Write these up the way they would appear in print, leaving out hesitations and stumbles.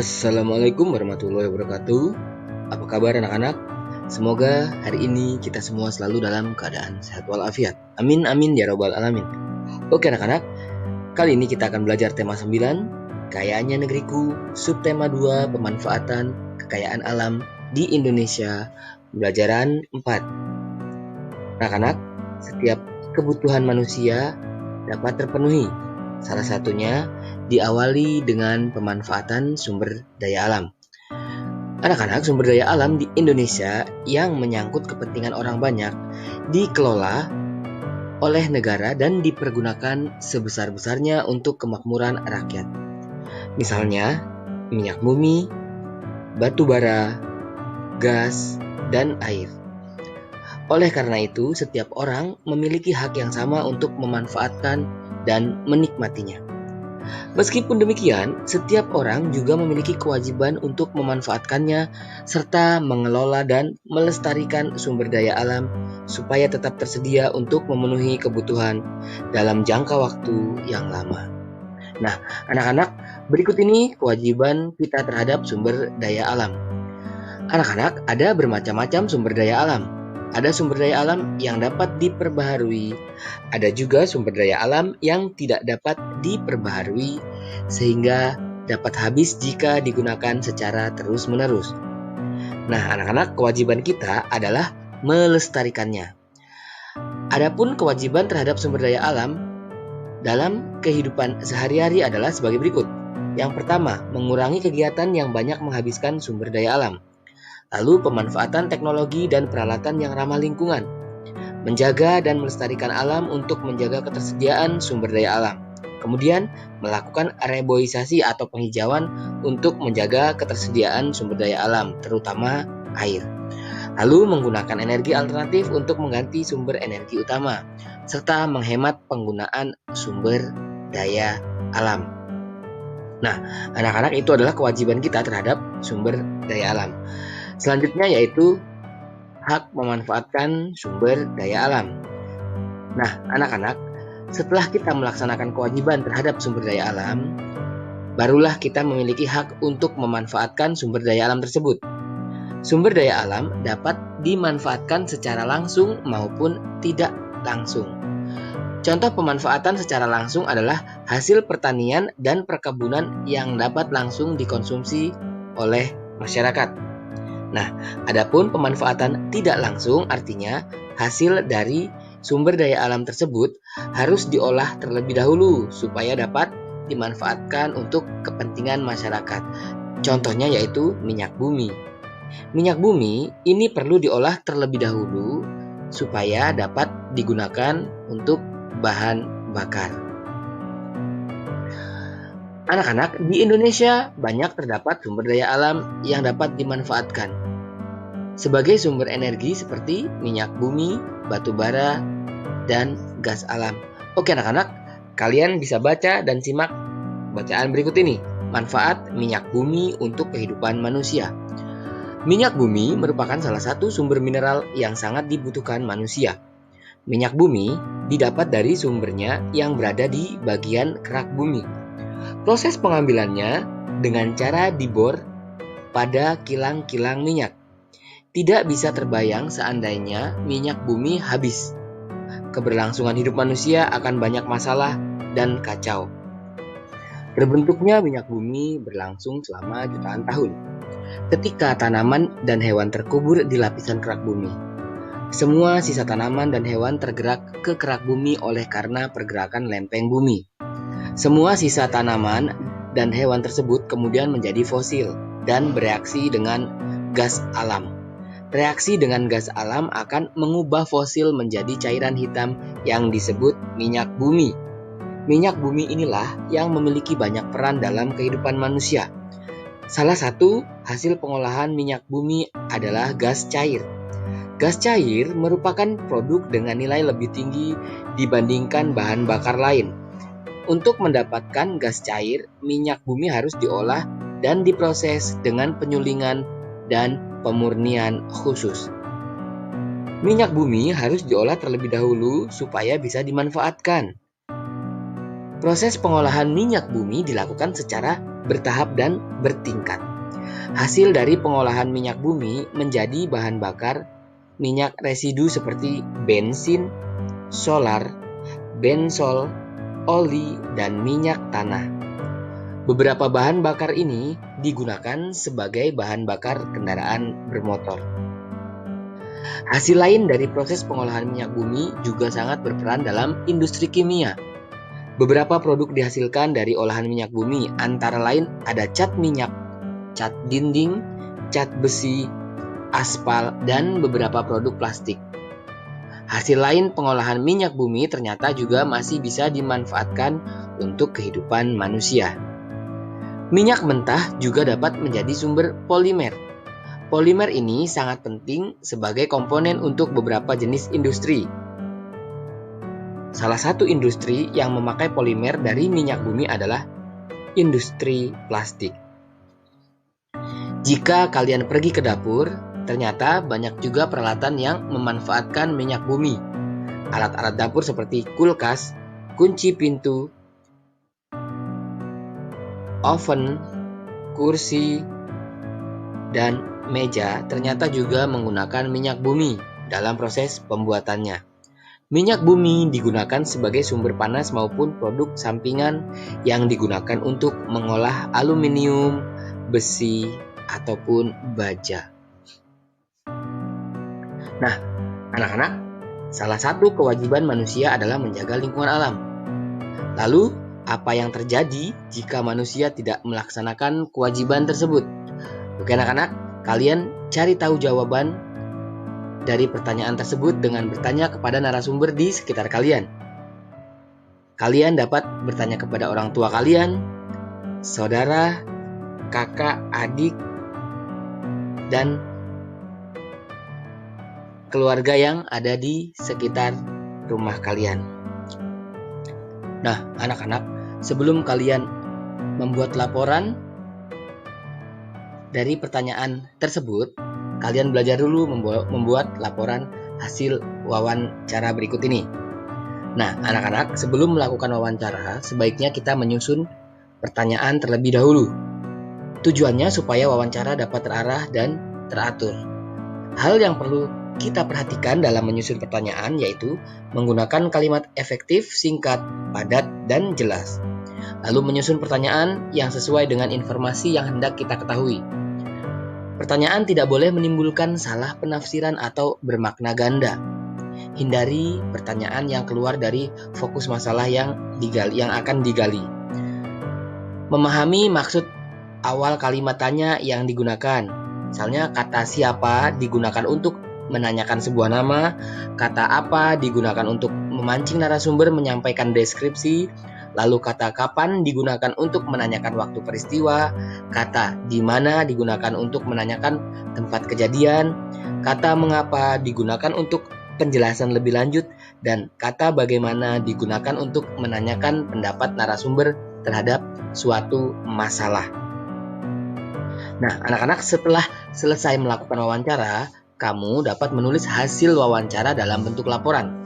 Assalamualaikum warahmatullahi wabarakatuh. Apa kabar anak-anak? Semoga hari ini kita semua selalu dalam keadaan sehat walafiat. Amin amin ya rabbal alamin. Oke anak-anak, kali ini kita akan belajar tema 9, Kayaannya Negeriku, subtema 2, pemanfaatan kekayaan alam di Indonesia, pembelajaran 4. Anak-anak, setiap kebutuhan manusia dapat terpenuhi. Salah satunya diawali dengan pemanfaatan sumber daya alam. Anak-anak, sumber daya alam di Indonesia yang menyangkut kepentingan orang banyak dikelola oleh negara dan dipergunakan sebesar-besarnya untuk kemakmuran rakyat. Misalnya, minyak bumi, batu bara, gas, dan air. Oleh karena itu, setiap orang memiliki hak yang sama untuk memanfaatkan dan menikmatinya. Meskipun demikian, setiap orang juga memiliki kewajiban untuk memanfaatkannya serta mengelola dan melestarikan sumber daya alam supaya tetap tersedia untuk memenuhi kebutuhan dalam jangka waktu yang lama. Nah, anak-anak, berikut ini kewajiban kita terhadap sumber daya alam. Anak-anak, ada bermacam-macam sumber daya alam. Ada sumber daya alam yang dapat diperbaharui, ada juga sumber daya alam yang tidak dapat diperbaharui sehingga dapat habis jika digunakan secara terus-menerus. Nah, anak-anak, kewajiban kita adalah melestarikannya. Adapun kewajiban terhadap sumber daya alam dalam kehidupan sehari-hari adalah sebagai berikut. Yang pertama, mengurangi kegiatan yang banyak menghabiskan sumber daya alam. Lalu pemanfaatan teknologi dan peralatan yang ramah lingkungan. Menjaga dan melestarikan alam untuk menjaga ketersediaan sumber daya alam. Kemudian melakukan reboisasi atau penghijauan untuk menjaga ketersediaan sumber daya alam, terutama air. Lalu menggunakan energi alternatif untuk mengganti sumber energi utama, serta menghemat penggunaan sumber daya alam. Nah, anak-anak, itu adalah kewajiban kita terhadap sumber daya alam. Selanjutnya yaitu hak memanfaatkan sumber daya alam. Nah, anak-anak, setelah kita melaksanakan kewajiban terhadap sumber daya alam, barulah kita memiliki hak untuk memanfaatkan sumber daya alam tersebut. Sumber daya alam dapat dimanfaatkan secara langsung maupun tidak langsung. Contoh pemanfaatan secara langsung adalah hasil pertanian dan perkebunan yang dapat langsung dikonsumsi oleh masyarakat. Nah, adapun pemanfaatan tidak langsung artinya hasil dari sumber daya alam tersebut harus diolah terlebih dahulu supaya dapat dimanfaatkan untuk kepentingan masyarakat. Contohnya yaitu minyak bumi. Minyak bumi ini perlu diolah terlebih dahulu supaya dapat digunakan untuk bahan bakar. Anak-anak, di Indonesia banyak terdapat sumber daya alam yang dapat dimanfaatkan sebagai sumber energi seperti minyak bumi, batu bara, dan gas alam. Oke anak-anak, kalian bisa baca dan simak bacaan berikut ini. Manfaat minyak bumi untuk kehidupan manusia. Minyak bumi merupakan salah satu sumber mineral yang sangat dibutuhkan manusia. Minyak bumi didapat dari sumbernya yang berada di bagian kerak bumi. Proses pengambilannya dengan cara dibor pada kilang-kilang minyak. Tidak bisa terbayang seandainya minyak bumi habis. Keberlangsungan hidup manusia akan banyak masalah dan kacau. Terbentuknya minyak bumi berlangsung selama jutaan tahun. Ketika tanaman dan hewan terkubur di lapisan kerak bumi. Semua sisa tanaman dan hewan tergerak ke kerak bumi oleh karena pergerakan lempeng bumi. Semua sisa tanaman dan hewan tersebut kemudian menjadi fosil dan bereaksi dengan gas alam. Reaksi dengan gas alam akan mengubah fosil menjadi cairan hitam yang disebut minyak bumi. Minyak bumi inilah yang memiliki banyak peran dalam kehidupan manusia. Salah satu hasil pengolahan minyak bumi adalah gas cair. Gas cair merupakan produk dengan nilai lebih tinggi dibandingkan bahan bakar lain. Untuk mendapatkan gas cair, minyak bumi harus diolah dan diproses dengan penyulingan dan pemurnian khusus. Minyak bumi harus diolah terlebih dahulu supaya bisa dimanfaatkan. Proses pengolahan minyak bumi dilakukan secara bertahap dan bertingkat. Hasil dari pengolahan minyak bumi menjadi bahan bakar minyak residu seperti bensin, solar, bensol, oli, dan minyak tanah. Beberapa bahan bakar ini digunakan sebagai bahan bakar kendaraan bermotor. Hasil lain dari proses pengolahan minyak bumi juga sangat berperan dalam industri kimia. Beberapa produk dihasilkan dari olahan minyak bumi, antara lain ada cat minyak, cat dinding, cat besi, aspal, dan beberapa produk plastik. Hasil lain pengolahan minyak bumi ternyata juga masih bisa dimanfaatkan untuk kehidupan manusia. Minyak mentah juga dapat menjadi sumber polimer. Polimer ini sangat penting sebagai komponen untuk beberapa jenis industri. Salah satu industri yang memakai polimer dari minyak bumi adalah industri plastik. Jika kalian pergi ke dapur, ternyata banyak juga peralatan yang memanfaatkan minyak bumi. Alat-alat dapur seperti kulkas, kunci pintu, oven, kursi, dan meja ternyata juga menggunakan minyak bumi dalam proses pembuatannya. Minyak bumi digunakan sebagai sumber panas maupun produk sampingan yang digunakan untuk mengolah aluminium, besi, ataupun baja. Nah, anak-anak, salah satu kewajiban manusia adalah menjaga lingkungan alam. Lalu, apa yang terjadi jika manusia tidak melaksanakan kewajiban tersebut? Oke anak-anak, kalian cari tahu jawaban dari pertanyaan tersebut dengan bertanya kepada narasumber di sekitar kalian. Kalian dapat bertanya kepada orang tua kalian, saudara, kakak, adik, dan keluarga yang ada di sekitar rumah kalian. Nah, anak-anak, sebelum kalian membuat laporan dari pertanyaan tersebut, kalian belajar dulu membuat laporan hasil wawancara berikut ini. Nah, anak-anak, sebelum melakukan wawancara, sebaiknya kita menyusun pertanyaan terlebih dahulu. Tujuannya supaya wawancara dapat terarah dan teratur. Hal yang perlu kita perhatikan dalam menyusun pertanyaan yaitu menggunakan kalimat efektif, singkat, padat, dan jelas. Lalu menyusun pertanyaan yang sesuai dengan informasi yang hendak kita ketahui. Pertanyaan tidak boleh menimbulkan salah penafsiran atau bermakna ganda. Hindari pertanyaan yang keluar dari fokus masalah yang akan digali. Memahami maksud awal kalimat tanya yang digunakan. Misalnya kata siapa digunakan untuk menanyakan sebuah nama, kata apa digunakan untuk memancing narasumber menyampaikan deskripsi, lalu kata kapan digunakan untuk menanyakan waktu peristiwa, kata di mana digunakan untuk menanyakan tempat kejadian, kata mengapa digunakan untuk penjelasan lebih lanjut, dan kata bagaimana digunakan untuk menanyakan pendapat narasumber terhadap suatu masalah. Nah, anak-anak, setelah selesai melakukan wawancara, kamu dapat menulis hasil wawancara dalam bentuk laporan.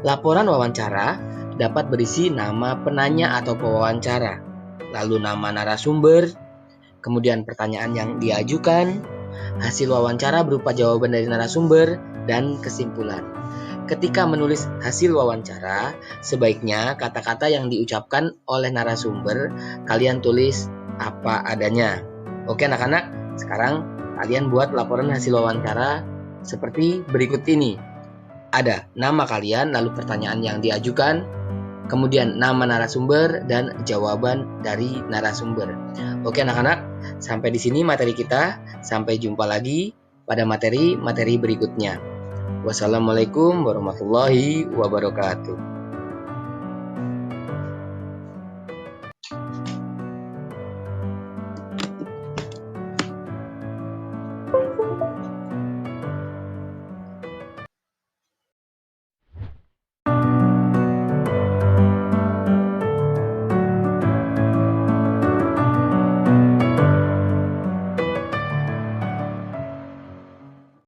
Laporan wawancara dapat berisi nama penanya atau pewawancara, lalu nama narasumber, kemudian pertanyaan yang diajukan, hasil wawancara berupa jawaban dari narasumber, dan kesimpulan. Ketika menulis hasil wawancara, sebaiknya kata-kata yang diucapkan oleh narasumber kalian tulis apa adanya. Oke anak-anak, sekarang kalian buat laporan hasil wawancara seperti berikut ini. Ada nama kalian, lalu pertanyaan yang diajukan, kemudian nama narasumber dan jawaban dari narasumber. Oke anak-anak, sampai di sini materi kita. Sampai jumpa lagi pada materi berikutnya. Wassalamualaikum warahmatullahi wabarakatuh.